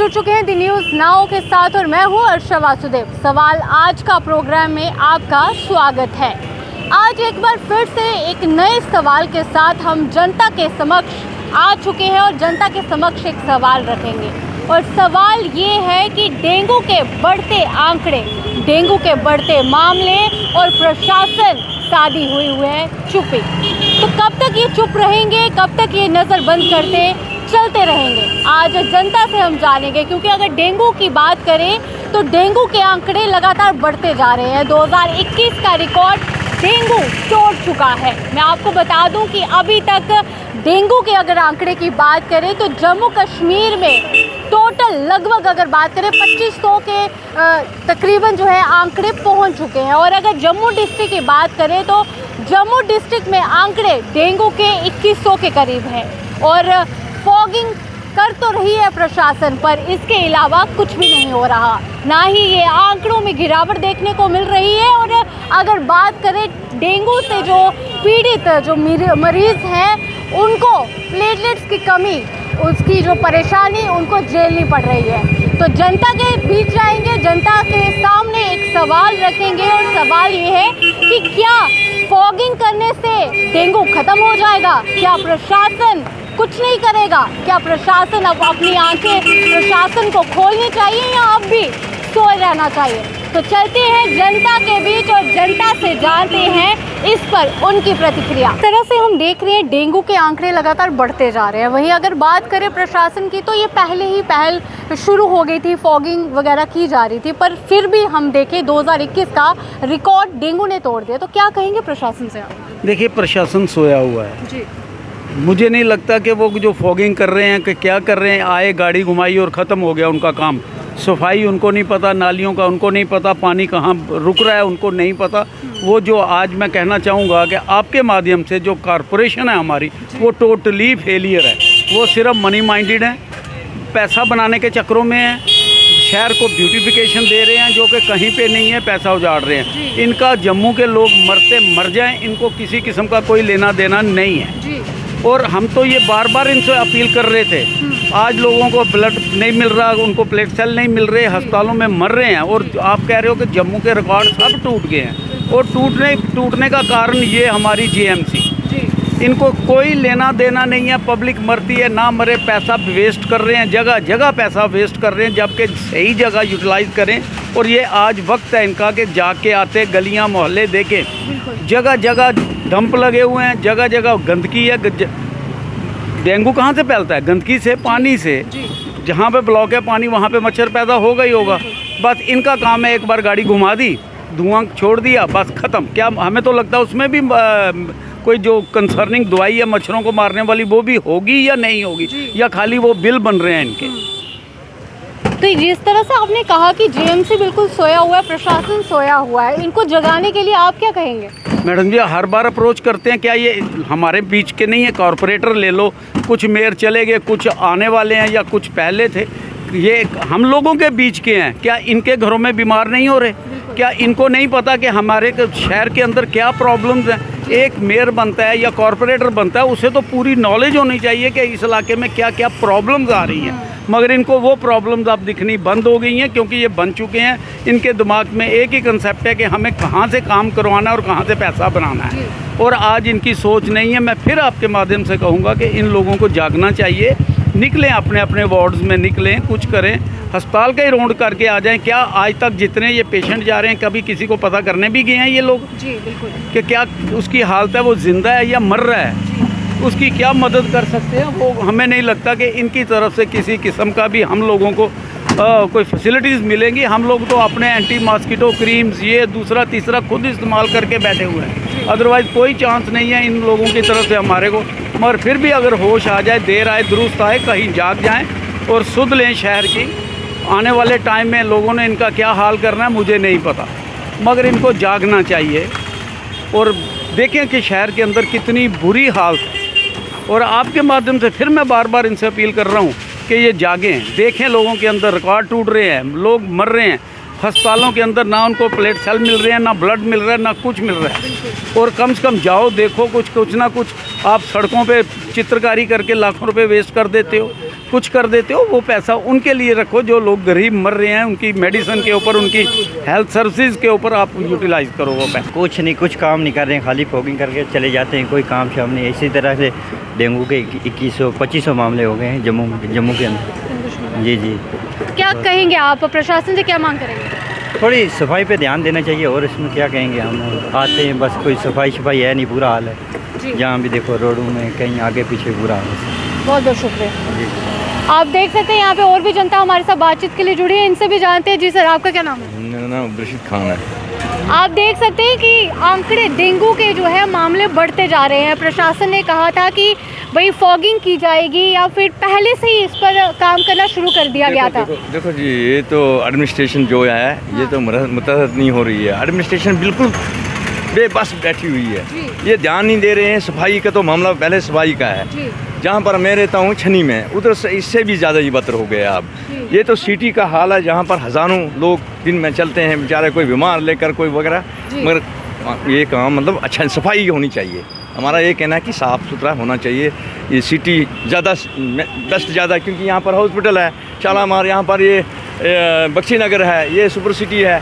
जुड़ चुके हैं दी न्यूज़ नाउ के साथ और मैं हूं अर्षा वासुदेव। सवाल आज का प्रोग्राम में आपका स्वागत है। आज एक बार फिर से एक नए सवाल के साथ हम जनता के समक्ष आ चुके हैं और जनता के समक्ष एक सवाल रखेंगे। और सवाल ये है कि डेंगू के बढ़ते आंकड़े, डेंगू के बढ़ते मामले और प्रशासन साधी हुई है चुप्पी। तो कब तक ये चुप रहेंगे, कब तक ये नज़र बंद करते चलते रहेंगे? आज जनता से हम जानेंगे, क्योंकि अगर डेंगू की बात करें तो डेंगू के आंकड़े लगातार बढ़ते जा रहे हैं। 2021 का रिकॉर्ड डेंगू तोड़ चुका है। मैं आपको बता दूं कि अभी तक डेंगू के अगर आंकड़े की बात करें तो जम्मू कश्मीर में टोटल लगभग अगर बात करें 2500 के तकरीबन जो है आंकड़े पहुंच चुके हैं। और अगर जम्मू डिस्ट्रिक्ट की बात करें तो जम्मू डिस्ट्रिक्ट में आंकड़े डेंगू के 2100 के करीब हैं। और फॉगिंग कर तो रही है प्रशासन, पर इसके अलावा कुछ भी नहीं हो रहा। ना ही ये आंकड़ों में गिरावट देखने को मिल रही है। और अगर बात करें डेंगू से जो पीड़ित जो मरीज़ हैं उनको प्लेटलेट्स की कमी, उसकी जो परेशानी उनको झेलनी पड़ रही है। तो जनता के बीच जाएंगे, जनता के सामने एक सवाल रखेंगे और सवाल ये है कि क्या फॉगिंग करने से डेंगू ख़त्म हो जाएगा? क्या प्रशासन कुछ नहीं करेगा? क्या प्रशासन अब अपनी आंखें प्रशासन को खोलनी चाहिए या अब भी सोए रहना चाहिए? तो चलते हैं जनता के बीच और जनता से जानते हैं इस पर उनकी प्रतिक्रिया। इस तरह से हम देख रहे हैं डेंगू के आंकड़े लगातार बढ़ते जा रहे हैं। वहीं अगर बात करें प्रशासन की तो ये पहले ही पहल शुरू हो गई थी, फॉगिंग वगैरह की जा रही थी, पर फिर भी हम देखें 2021 का रिकॉर्ड डेंगू ने तोड़ दिया। तो क्या कहेंगे प्रशासन से आप? देखिए, प्रशासन सोया हुआ है जी। मुझे नहीं लगता कि वो जो फॉगिंग कर रहे हैं कि क्या कर रहे हैं, आए गाड़ी घुमाई और ख़त्म हो गया उनका काम। सफाई उनको नहीं पता, नालियों का उनको नहीं पता, पानी कहाँ रुक रहा है उनको नहीं पता। वो जो आज मैं कहना चाहूँगा कि आपके माध्यम से जो कॉरपोरेशन है हमारी, वो टोटली फेलियर है। वो सिर्फ मनी माइंडेड है, पैसा बनाने के चक्करों में है, शहर को ब्यूटिफिकेशन दे रहे हैं जो कि कहीं पे नहीं है, पैसा उजाड़ रहे हैं। इनका जम्मू के लोग मरते मर जाएं, इनको किसी किस्म का कोई लेना देना नहीं है। और हम तो ये बार बार इनसे अपील कर रहे थे। आज लोगों को ब्लड नहीं मिल रहा, उनको प्लेट सेल नहीं मिल रहे, अस्पतालों में मर रहे हैं। और आप कह रहे हो कि जम्मू के रिकॉर्ड सब टूट गए हैं। और टूटने का कारण ये हमारी जीएमसी, इनको कोई लेना देना नहीं है। पब्लिक मरती है, ना मरे, पैसा वेस्ट कर रहे हैं, जगह जगह पैसा वेस्ट कर रहे हैं, जबकि सही जगह यूटिलाइज करें। और ये आज वक्त है इनका कि जाके आते गलियां मोहल्ले देखें, जगह जगह डंप लगे हुए हैं, जगह जगह गंदगी है। डेंगू कहाँ से फैलता है? गंदगी से, पानी से। जहाँ पे ब्लॉक है पानी, वहाँ पे मच्छर पैदा होगा ही होगा। बस इनका काम है, एक बार गाड़ी घुमा दी, धुआं छोड़ दिया, बस ख़त्म। क्या हमें तो लगता है उसमें भी कोई जो कंसर्निंग दवाई है मच्छरों को मारने वाली वो भी होगी या नहीं होगी, या खाली वो बिल बन रहे हैं इनके। तो जिस तरह से आपने कहा कि जीएमसी बिल्कुल सोया हुआ है, प्रशासन सोया हुआ है, इनको जगाने के लिए आप क्या कहेंगे? मैडम जी, हर बार अप्रोच करते हैं, क्या ये हमारे बीच के नहीं है? कॉरपोरेटर ले लो, कुछ मेयर चले गए, कुछ आने वाले हैं या कुछ पहले थे। ये हम लोगों के बीच के हैं। क्या इनके घरों में बीमार नहीं हो रहे? क्या इनको नहीं पता कि हमारे शहर के अंदर क्या प्रॉब्लम्स हैं? एक मेयर बनता है या कॉरपोरेटर बनता है, उसे तो पूरी नॉलेज होनी चाहिए कि इस इलाके में क्या क्या प्रॉब्लम्स आ रही हैं। मगर इनको वो प्रॉब्लम्स अब दिखनी बंद हो गई हैं, क्योंकि ये बन चुके हैं। इनके दिमाग में एक ही कंसेप्ट है कि हमें कहाँ से काम करवाना है और कहाँ से पैसा बनाना है। और आज इनकी सोच नहीं है। मैं फिर आपके माध्यम से कहूँगा कि इन लोगों को जागना चाहिए, निकलें अपने अपने वार्ड्स में, निकलें, कुछ करें, अस्पताल का ही राउंड करके आ जाएं। क्या आज तक जितने ये पेशेंट जा रहे हैं, कभी किसी को पता करने भी गए हैं ये लोग? जी बिल्कुल। कि क्या उसकी हालत है, वो जिंदा है या मर रहा है? उसकी क्या मदद कर सकते हैं वो हमें नहीं लगता कि इनकी तरफ से किसी किस्म का भी हम लोगों को कोई फैसिलिटीज़ मिलेंगी। हम लोग तो अपने एंटी मॉस्किटो क्रीम्स ये दूसरा तीसरा खुद इस्तेमाल करके बैठे हुए हैं। अदरवाइज़ कोई चांस नहीं है इन लोगों की तरफ से हमारे को। मगर फिर भी अगर होश आ जाए, देर आए दुरुस्त आए, कहीं जाग जाएं और सुध लें शहर की। आने वाले टाइम में लोगों ने इनका क्या हाल करना है मुझे नहीं पता, मगर इनको जागना चाहिए और देखें कि शहर के अंदर कितनी बुरी हालत है। और आपके माध्यम से फिर मैं बार बार इनसे अपील कर रहा हूँ कि ये जागें, देखें लोगों के अंदर रिकॉर्ड टूट रहे हैं, लोग मर रहे हैं। अस्पतालों के अंदर ना उनको प्लेट सेल मिल रहे हैं, ना ब्लड मिल रहा है, ना कुछ मिल रहा है। और कम से कम जाओ देखो, कुछ ना कुछ। आप सड़कों पे चित्रकारी करके लाखों रुपए वेस्ट कर देते हो। कुछ कर देते हो, वो पैसा उनके लिए रखो जो लोग गरीब मर रहे हैं, उनकी मेडिसिन के ऊपर, उनकी हेल्थ सर्विसेज के ऊपर आप यूटिलाइज करो वो पैसा। कुछ नहीं, कुछ काम नहीं कर रहे हैं, खाली फॉगिंग करके चले जाते हैं, कोई काम शाम नहीं। इसी तरह से डेंगू के 2100-2500 मामले हो गए हैं जम्मू के अंदर। जी जी, क्या कहेंगे आप, प्रशासन से क्या मांग करेंगे? थोड़ी सफाई पे ध्यान देना चाहिए, और इसमें क्या कहेंगे हम। आते हैं बस, कोई सफाई है नहीं, बुरा हाल है जहाँ भी देखो, रोडों में कहीं आगे पीछे बुरा हाल है। बहुत बहुत शुक्रिया। जी, आप देख सकते हैं यहाँ पे और भी जनता हमारे साथ बातचीत के लिए जुड़ी है, इनसे भी जानते हैं। जी सर, आपका क्या नाम है? मेरा नाम अब्दुल खान है। आप देख सकते हैं कि आंकड़े डेंगू के जो है मामले बढ़ते जा रहे हैं। प्रशासन ने कहा था कि भाई फॉगिंग की जाएगी, या फिर पहले से ही इस पर काम करना शुरू कर दिया गया था। देखो जी, ये तो एडमिनिस्ट्रेशन जो है ये तो मुतहद नहीं हो रही है। एडमिनिस्ट्रेशन बिल्कुल बेबस बैठी हुई है, ये ध्यान नहीं दे रहे हैं। सफाई का तो मामला पहले सफाई का है। जहाँ पर मैं रहता हूँ छनी में, उधर से इससे भी ज़्यादा ही बदतर हो गया अब। ये तो सिटी का हाल है जहाँ पर हज़ारों लोग दिन में चलते हैं बेचारे, कोई बीमार लेकर कोई वगैरह। मगर ये काम मतलब अच्छा सफाई होनी चाहिए। हमारा ये कहना है कि साफ़ सुथरा होना चाहिए। ये सिटी ज़्यादा बेस्ट ज़्यादा, क्योंकि यहाँ पर हॉस्पिटल है शालामार, यहाँ पर ये बख्शी नगर है, ये सुपर सिटी है,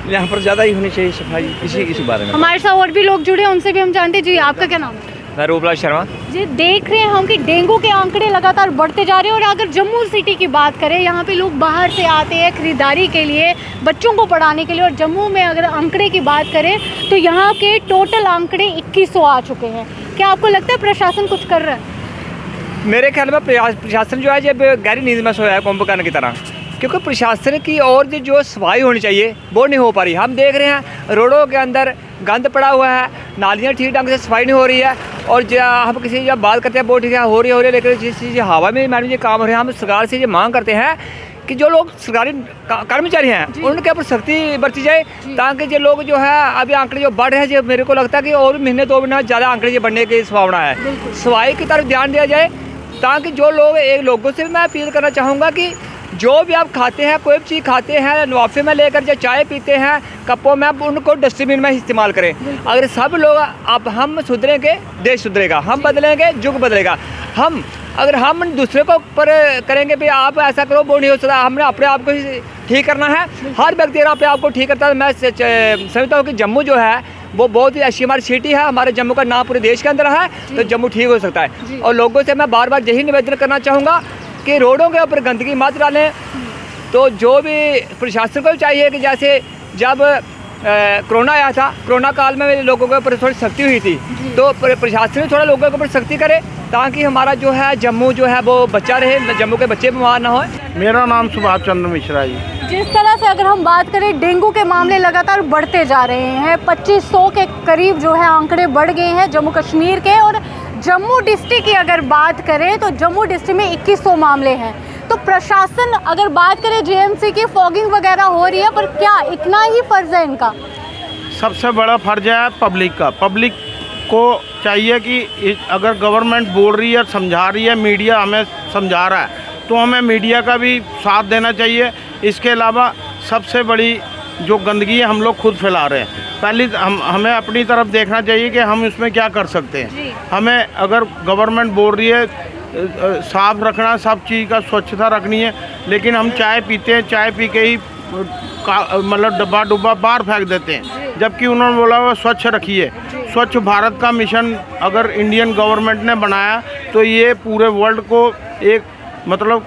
यहाँ पर ज़्यादा ही होनी चाहिए सफाई। इसी बारे में हमारे साथ और भी लोग जुड़े हैं, उनसे भी हम जानते हैं। जी, आपका क्या नाम है? मैं रूपलाल शर्मा। जी, देख रहे हैं हम कि डेंगू के आंकड़े लगातार बढ़ते जा रहे हैं। और अगर जम्मू सिटी की बात करें, यहाँ पे लोग बाहर से आते हैं खरीदारी के लिए, बच्चों को पढ़ाने के लिए। और जम्मू में अगर आंकड़े की बात करें तो यहाँ के टोटल आंकड़े 2100 आ चुके हैं। क्या आपको लगता है प्रशासन कुछ कर रहा है? मेरे ख्याल में प्रशासन जो है जब गहरी नींद में सोया है कुंभकर्ण की तरह, क्योंकि प्रशासन की और जो सफाई होनी चाहिए वो नहीं हो पा रही। हम देख रहे हैं रोडों के अंदर गंद पड़ा हुआ है, नालियाँ ठीक ढंग से सफाई नहीं हो रही है। और हम किसी जब बात करते हैं बहुत ठीक है हो रही है, लेकिन जिस चीज़ हवा में मैडम ये काम हो रहे हैं, हम सरकार से ये मांग करते हैं कि जो लोग सरकारी कर्मचारी हैं उनके ऊपर सख्ती बरती जाए, ताकि जो लोग जो है अभी आंकड़े जो बढ़ रहे हैं, जो मेरे को लगता है कि और महीने 2 महीने ज़्यादा आंकड़े ये बढ़ने की संभावना है। सफाई की तरफ ध्यान दिया जाए, ताकि जो लोग लोगों से मैं अपील करना चाहूँगा कि जो भी आप खाते हैं, कोई भी चीज़ खाते हैं, लिफाफे में लेकर जो चाय पीते हैं कपों में, उनको डस्टबिन में इस्तेमाल करें। अगर सब लोग अब हम सुधरेंगे, देश सुधरेगा, हम बदलेंगे, युग बदलेगा। अगर हम दूसरे को पर करेंगे भी आप ऐसा करो, वो नहीं हो सकता। हमने अपने आप को ही ठीक करना है। हर व्यक्ति अगर अपने आप को ठीक करता है, मैं समझता हूँ कि जम्मू जो है वो बहुत ही अच्छी हमारी सिटी है। हमारे जम्मू का नाम पूरे देश के अंदर है, तो जम्मू ठीक हो सकता है। और लोगों से मैं बार बार यही निवेदन करना चाहूँगा कि रोडों के ऊपर गंदगी मत डालें। तो जो भी प्रशासन को भी चाहिए कि जैसे जब कोरोना आया था, कोरोना काल में लोगों के ऊपर थोड़ी सख्ती हुई थी, तो प्रशासन भी थोड़ा लोगों के ऊपर सख्ती करे, ताकि हमारा जो है जम्मू जो है वो बचा रहे, जम्मू के बच्चे बीमार ना हो। मेरा नाम सुभाष चंद्र मिश्रा जी। जिस तरह से अगर हम बात करें, डेंगू के मामले लगातार बढ़ते जा रहे हैं। 2500 के करीब जो है आंकड़े बढ़ गए हैं जम्मू कश्मीर के। और जम्मू डिस्ट्रिक्ट की अगर बात करें तो जम्मू डिस्ट्रिक्ट में 2100 मामले हैं। तो प्रशासन अगर बात करें जेएमसी की, फॉगिंग वगैरह हो रही है, पर क्या इतना ही फर्ज है इनका? सबसे बड़ा फर्ज है पब्लिक का। पब्लिक को चाहिए कि अगर गवर्नमेंट बोल रही है, समझा रही है, मीडिया हमें समझा रहा है, तो हमें मीडिया का भी साथ देना चाहिए। इसके अलावा सबसे बड़ी जो गंदगी है हम लोग खुद फैला रहे हैं। पहले हमें अपनी तरफ देखना चाहिए कि हम इसमें क्या कर सकते हैं। हमें अगर गवर्नमेंट बोल रही है साफ़ रखना, सब चीज़ का स्वच्छता रखनी है, लेकिन हम चाय पीते हैं, चाय पी के ही मतलब डब्बा डुब्बा बाहर फेंक देते हैं, जबकि उन्होंने बोला हुआ स्वच्छ रखिए। स्वच्छ भारत का मिशन अगर इंडियन गवर्नमेंट ने बनाया तो ये पूरे वर्ल्ड को एक मतलब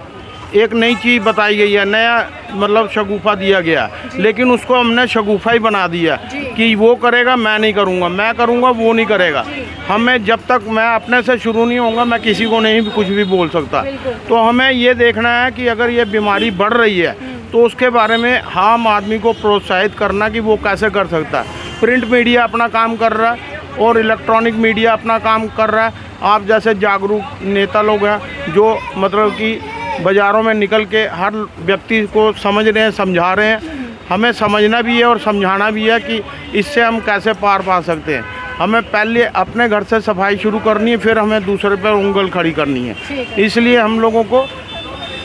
एक नई चीज़ बताई गई है, नया मतलब शगुफा दिया गया, लेकिन उसको हमने शगुफा ही बना दिया कि वो करेगा मैं नहीं करूँगा, मैं करूँगा वो नहीं करेगा। हमें जब तक मैं अपने से शुरू नहीं होऊंगा, मैं किसी को नहीं कुछ भी बोल सकता। तो हमें ये देखना है कि अगर ये बीमारी बढ़ रही है तो उसके बारे में आम आदमी को प्रोत्साहित करना कि वो कैसे कर सकता है। प्रिंट मीडिया अपना काम कर रहा है और इलेक्ट्रॉनिक मीडिया अपना काम कर रहा है। आप जैसे जागरूक नेता लोग हैं जो मतलब कि बाज़ारों में निकल के हर व्यक्ति को समझ रहे हैं, समझा रहे हैं। हमें समझना भी है और समझाना भी है कि इससे हम कैसे पार पा सकते हैं। हमें पहले अपने घर से सफाई शुरू करनी है, फिर हमें दूसरे पर उंगल खड़ी करनी है। इसलिए हम लोगों को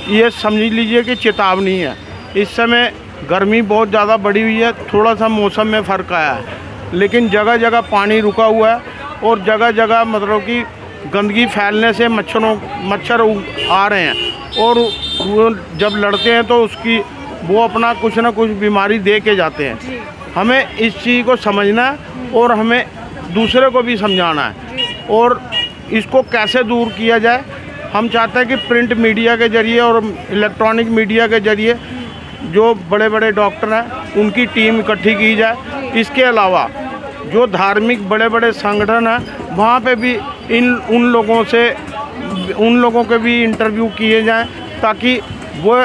ये समझ लीजिए कि चेतावनी है। इस समय गर्मी बहुत ज़्यादा बढ़ी हुई है, थोड़ा सा मौसम में फ़र्क आया है, लेकिन जगह जगह पानी रुका हुआ है और जगह जगह मतलब कि गंदगी फैलने से मच्छर आ रहे हैं। और वो जब लड़ते हैं तो उसकी वो अपना कुछ ना कुछ बीमारी दे के जाते हैं। हमें इस चीज़ को समझना है और हमें दूसरे को भी समझाना है और इसको कैसे दूर किया जाए। हम चाहते हैं कि प्रिंट मीडिया के ज़रिए और इलेक्ट्रॉनिक मीडिया के ज़रिए जो बड़े बड़े डॉक्टर हैं उनकी टीम इकट्ठी की जाए। इसके अलावा जो धार्मिक बड़े बड़े संगठन हैं वहाँ पे भी उन लोगों के भी इंटरव्यू किए जाएं ताकि वो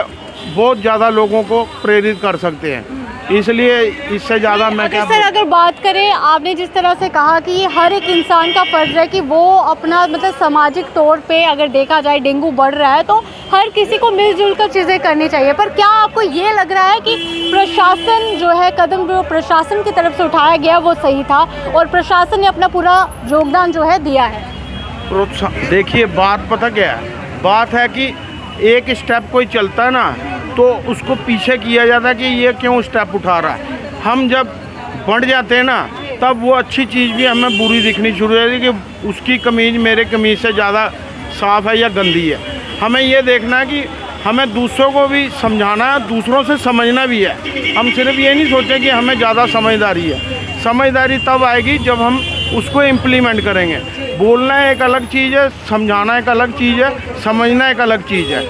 बहुत ज़्यादा लोगों को प्रेरित कर सकते हैं। इसलिए इससे ज़्यादा मैं क्या सर अगर बात करें, आपने जिस तरह से कहा कि हर एक इंसान का फ़र्ज़ है कि वो अपना मतलब सामाजिक तौर पे अगर देखा जाए डेंगू बढ़ रहा है तो हर किसी को मिलजुल कर चीज़ें करनी चाहिए, पर क्या आपको ये लग रहा है कि प्रशासन जो है कदम जो प्रशासन की तरफ से उठाया गया वो सही था और प्रशासन ने अपना पूरा योगदान जो है दिया है? देखिए बात पता क्या है, बात है कि एक स्टेप कोई चलता है ना तो उसको पीछे किया जाता है कि ये क्यों स्टेप उठा रहा है। हम जब बढ़ जाते हैं ना तब वो अच्छी चीज़ भी हमें बुरी दिखनी शुरू हो जाती है कि उसकी कमीज़ मेरे कमीज़ से ज़्यादा साफ़ है या गंदी है। हमें ये देखना है कि हमें दूसरों को भी समझाना है, दूसरों से समझना भी है। हम सिर्फ ये नहीं सोचें कि हमें ज़्यादा समझदारी है। समझदारी तब आएगी जब हम उसको इम्प्लीमेंट करेंगे। बोलना एक अलग चीज़ है, समझाना एक अलग चीज़ है, समझना एक अलग चीज़ है।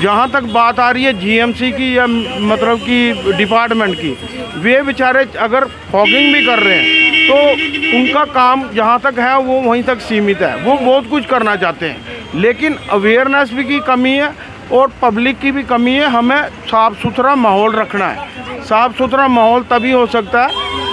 जहाँ तक बात आ रही है जीएमसी की या मतलब कि डिपार्टमेंट की, वे बेचारे अगर फॉगिंग भी कर रहे हैं तो उनका काम जहाँ तक है वो वहीं तक सीमित है। वो बहुत कुछ करना चाहते हैं लेकिन अवेयरनेस भी की कमी है और पब्लिक की भी कमी है। हमें साफ़ सुथरा माहौल रखना है। साफ़ सुथरा माहौल तभी हो सकता है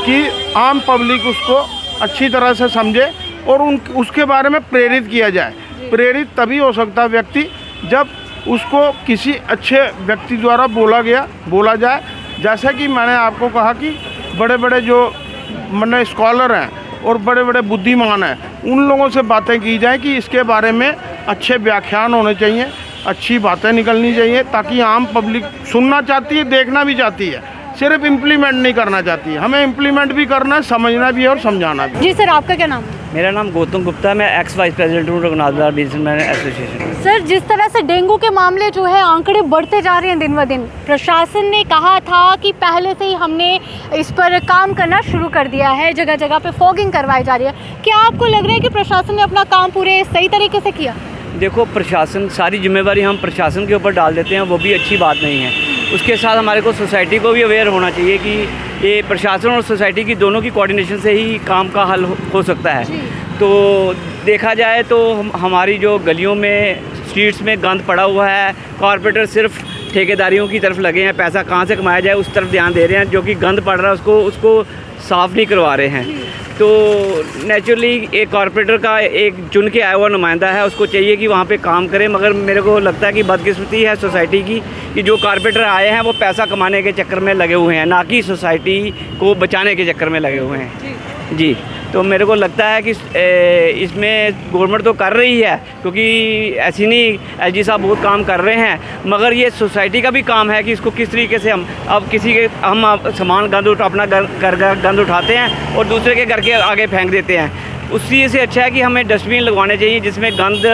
कि आम पब्लिक उसको अच्छी तरह से समझे और उसके बारे में प्रेरित किया जाए। प्रेरित तभी हो सकता है व्यक्ति जब उसको किसी अच्छे व्यक्ति द्वारा बोला जाए। जैसा कि मैंने आपको कहा कि बड़े बड़े जो मैंने स्कॉलर हैं और बड़े बड़े बुद्धिमान हैं उन लोगों से बातें की जाए कि इसके बारे में अच्छे व्याख्यान होने चाहिए, अच्छी बातें निकलनी चाहिए ताकि आम पब्लिक सुनना चाहती है, देखना भी चाहती है, सिर्फ इम्प्लीमेंट नहीं करना चाहती है। हमें इम्प्लीमेंट भी करना है, समझना भी है और समझाना भी। जी सर, आपका क्या नाम है? मेरा नाम गौतम गुप्ता है, मैं एक्स वाइस प्रेसिडेंट हूँ रघुनाथलाल बिजनेसमैन एसोसिएशन। सर, जिस तरह से डेंगू के मामले जो है आंकड़े बढ़ते जा रहे हैं दिन ब दिन, प्रशासन ने कहा था कि पहले से ही हमने इस पर काम करना शुरू कर दिया है, जगह जगह पे फॉगिंग करवाई जा रही है। क्या आपको लग रहा है कि प्रशासन ने अपना काम पूरे सही तरीके से किया? देखो, प्रशासन सारी जिम्मेवारी हम प्रशासन के ऊपर डाल देते हैं, वो भी अच्छी बात नहीं है। उसके साथ हमारे को सोसाइटी को भी अवेयर होना चाहिए कि ये प्रशासन और सोसाइटी की दोनों की कोऑर्डिनेशन से ही काम का हल हो सकता है। तो देखा जाए तो हमारी जो गलियों में स्ट्रीट्स में गंद पड़ा हुआ है, कॉरपोरेटर सिर्फ ठेकेदारियों की तरफ लगे हैं, पैसा कहाँ से कमाया जाए उस तरफ ध्यान दे रहे हैं। जो कि गंद पड़ रहा है उसको साफ़ नहीं करवा रहे हैं। तो नेचुरली एक कॉरपोरेटर का एक चुन के आया हुआ नुमाइंदा है, उसको चाहिए कि वहाँ पे काम करे। मगर मेरे को लगता है कि बदकिस्मती है सोसाइटी की कि जो कॉरपोरेटर आए हैं वो पैसा कमाने के चक्कर में लगे हुए हैं, ना कि सोसाइटी को बचाने के चक्कर में लगे हुए हैं। जी, तो मेरे को लगता है कि इसमें गवर्नमेंट तो कर रही है, क्योंकि ऐसी नहीं, एसडी साहब बहुत काम कर रहे हैं, मगर ये सोसाइटी का भी काम है कि इसको किस तरीके से हम सामान अपना घर गंद उठाते हैं और दूसरे के घर के आगे फेंक देते हैं। उसी से अच्छा है कि हमें डस्टबिन लगवाने चाहिए जिसमें गंद,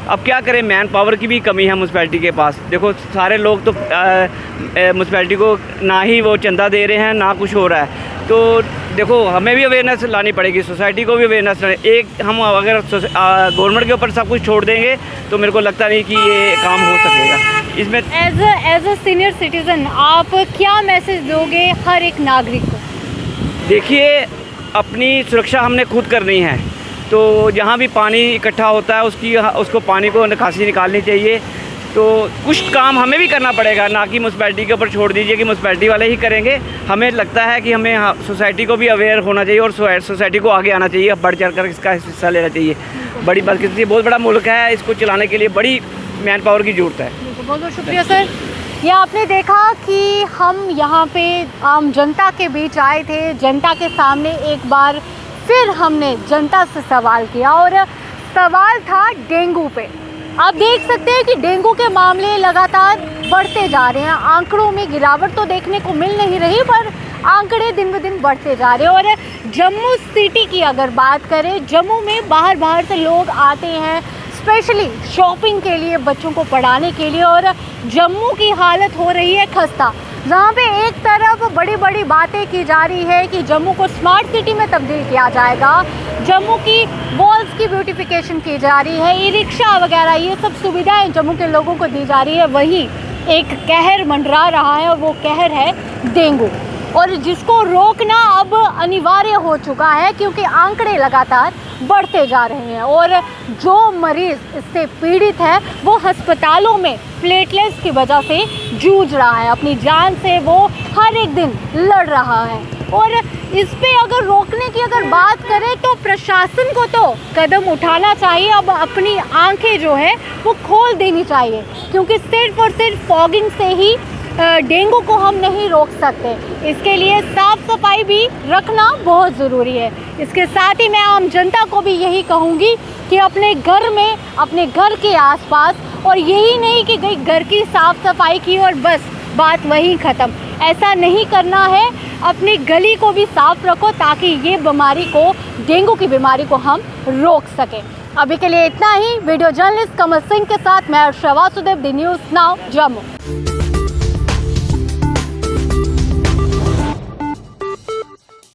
अब क्या करें, मैन पावर की भी कमी है म्यूनसिपैलिटी के पास। देखो, सारे लोग तो म्यूनसिपैलिटी को ना ही वो चंदा दे रहे हैं, ना कुछ हो रहा है। तो देखो, हमें भी अवेयरनेस लानी पड़ेगी, सोसाइटी को भी अवेयरनेस लानी। एक हम अगर गवर्नमेंट के ऊपर सब कुछ छोड़ देंगे तो मेरे को लगता नहीं कि ये काम हो सकेगा। इसमें एज अ सीनियर सिटीज़न आप क्या मैसेज दोगे हर एक नागरिक को? देखिए, अपनी सुरक्षा हमने खुद करनी है। तो जहाँ भी पानी इकट्ठा होता है उसको पानी को निकासी निकालनी चाहिए। तो कुछ काम हमें भी करना पड़ेगा, ना कि म्यूनसिपैलिटी के ऊपर छोड़ दीजिए कि म्यूनसिपैलिटी वाले ही करेंगे। हमें लगता है कि हमें सोसाइटी को भी अवेयर होना चाहिए और सोसाइटी को आगे आना चाहिए, बढ़ चढ़ कर इसका हिस्सा लेना चाहिए। बड़ी बदकिस्मती, बहुत बड़ा मुल्क है, इसको चलाने के लिए बड़ी मैन पावर की ज़रूरत है। बहुत बहुत शुक्रिया सर। ये आपने देखा कि हम यहाँ पे आम जनता के बीच आए थे, जनता के सामने एक बार फिर हमने जनता से सवाल किया और सवाल था डेंगू पे। आप देख सकते हैं कि डेंगू के मामले लगातार बढ़ते जा रहे हैं, आंकड़ों में गिरावट तो देखने को मिल नहीं रही, पर आंकड़े दिन ब दिन बढ़ते जा रहे हैं। और जम्मू सिटी की अगर बात करें, जम्मू में बाहर से लोग आते हैं, स्पेशली शॉपिंग के लिए, बच्चों को पढ़ाने के लिए। और जम्मू की हालत हो रही है खस्ता, जहाँ पे एक तरफ बड़ी बड़ी बातें की जा रही है कि जम्मू को स्मार्ट सिटी में तब्दील किया जाएगा, जम्मू की वॉल्स की ब्यूटिफिकेशन की जा रही है, ई रिक्शा वगैरह ये सब सुविधाएं जम्मू के लोगों को दी जा रही है, वहीं एक कहर मंडरा रहा है और वो कहर है डेंगू, और जिसको रोकना अब अनिवार्य हो चुका है क्योंकि आंकड़े लगातार बढ़ते जा रहे हैं और जो मरीज़ इससे पीड़ित है वो अस्पतालों में प्लेटलेट्स की वजह से जूझ रहा है, अपनी जान से वो हर एक दिन लड़ रहा है। और इस पे अगर रोकने की अगर बात करें तो प्रशासन को तो कदम उठाना चाहिए, अब अपनी आंखें जो है वो खोल देनी चाहिए, क्योंकि सिर्फ और सिर्फ फॉगिंग से ही डेंगू को हम नहीं रोक सकते, इसके लिए साफ सफाई भी रखना बहुत ज़रूरी है। इसके साथ ही मैं आम जनता को भी यही कहूँगी कि अपने घर में, अपने घर के आसपास, और यही नहीं कि गई घर की साफ सफाई की और बस बात वहीं ख़त्म, ऐसा नहीं करना है। अपनी गली को भी साफ रखो ताकि ये बीमारी को, डेंगू की बीमारी को हम रोक सकें। अभी के लिए इतना ही। वीडियो जर्नलिस्ट कमल सिंह के साथ मैं अर्षा वासुदेव, दी न्यूज़ नाउ जम्मू।